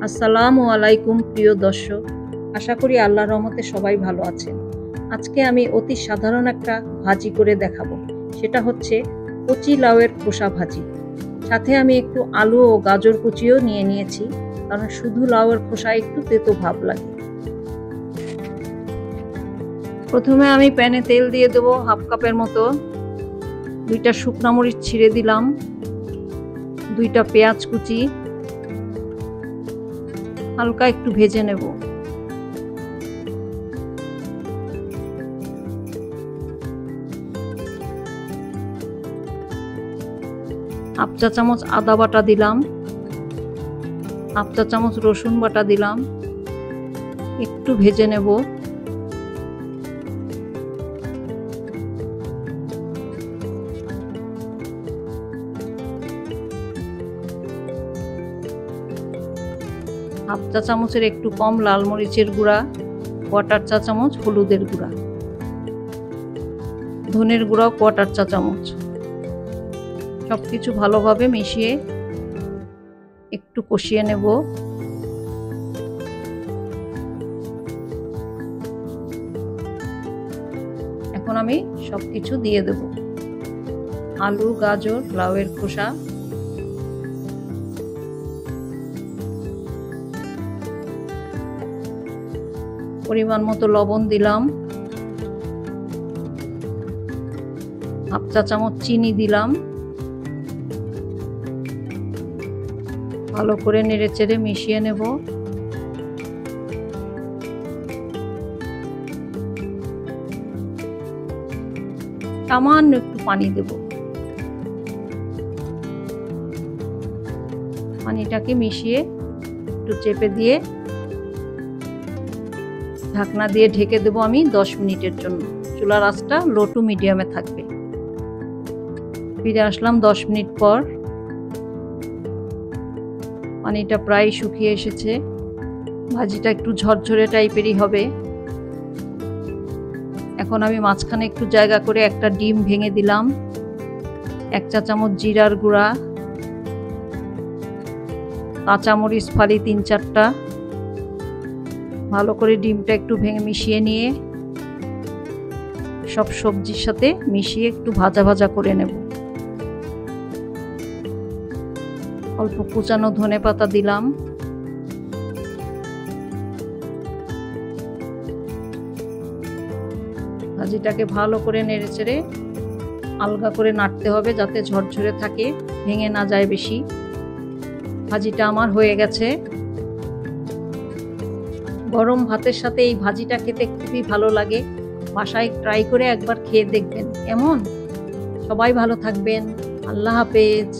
আসসালামু আলাইকুম প্রিয় দর্শক, আশা করি আল্লাহর রহমতে সবাই ভালো আছেন। আজকে আমি অতি সাধারণ একটা ভাজি করে দেখাবো। সেটা হচ্ছে কচি লাউয়ের খোসা ভাজি। সাথে আমি একটু আলু ও গাজর কুচিও নিয়ে নিয়েছি, কারণ শুধু লাউয়ের খোসা একটু তেতো ভাব লাগে। প্রথমে আমি প্যানে তেল দিয়ে দেবো হাফ কাপের মতো। 2টা শুকনো মরিচ ছিঁড়ে দিলাম, 2টা পেঁয়াজ কুচি হালকা একটু ভেজে নেব। হাফ চা চামচ আদা বাটা দিলাম, হাফ চা চামচ রসুন বাটা দিলাম, একটু ভেজে নেব। হাফ চা চামচের একটু কম লাল মরিচের গুঁড়া, 1/4 চা চামচ হলুদের গুঁড়া, ধনের গুঁড়াও 1/4 চা চামচ। সবকিছু ভালোভাবে মিশিয়ে একটু কষিয়ে নেব। এখন আমি সবকিছু দিয়ে দেব, আলু, গাজর, লাউয়ের খোসা, পরিমাণ মতো লবণ দিলাম, হাফ চা চামচ চিনি দিলাম। ভালো করে নেড়েচেড়ে মিশিয়ে নেব। সামান্য একটু পানি দেব। পানিটাকে মিশিয়ে একটু চেপে দিয়ে ঢাকনা দিয়ে ঢেকে দেবো আমি 10 মিনিটের জন্য। চুলার আঁচটা লো টু মিডিয়ামে থাকবে। ফিরে আসলাম 10 মিনিট পর। পানিটা প্রায় শুকিয়ে এসেছে। ভাজিটা একটু ঝরঝরে টাইপেরই হবে। এখন আমি মাঝখানে একটু জায়গা করে একটা ডিম ভেঙে দিলাম, 1 চা চামচ জিরার গুঁড়া, কাঁচামরিচ ফালি 3-4টা। ভালো করে ডিমটা একটু ভেঙে মিশিয়ে নিয়ে সব সবজির সাথে মিশিয়ে একটু ভাজা ভাজা করে নেব। অল্প কুচানো ধনেপাতা দিলাম। ভাজিটাকে ভালো করে নেড়েচেড়ে আলগা করে নাড়তে হবে, যাতে ঝরঝরে থাকে, ভেঙে না যায় বেশি। ভাজিটা আমার হয়ে গেছে। গরম ভাতের সাথে এই ভাজিটা খেতে খুবই ভালো লাগে। বাসায় ট্রাই করে একবার খেয়ে দেখবেন কেমন। সবাই ভালো থাকবেন। আল্লাহ হাফেজ।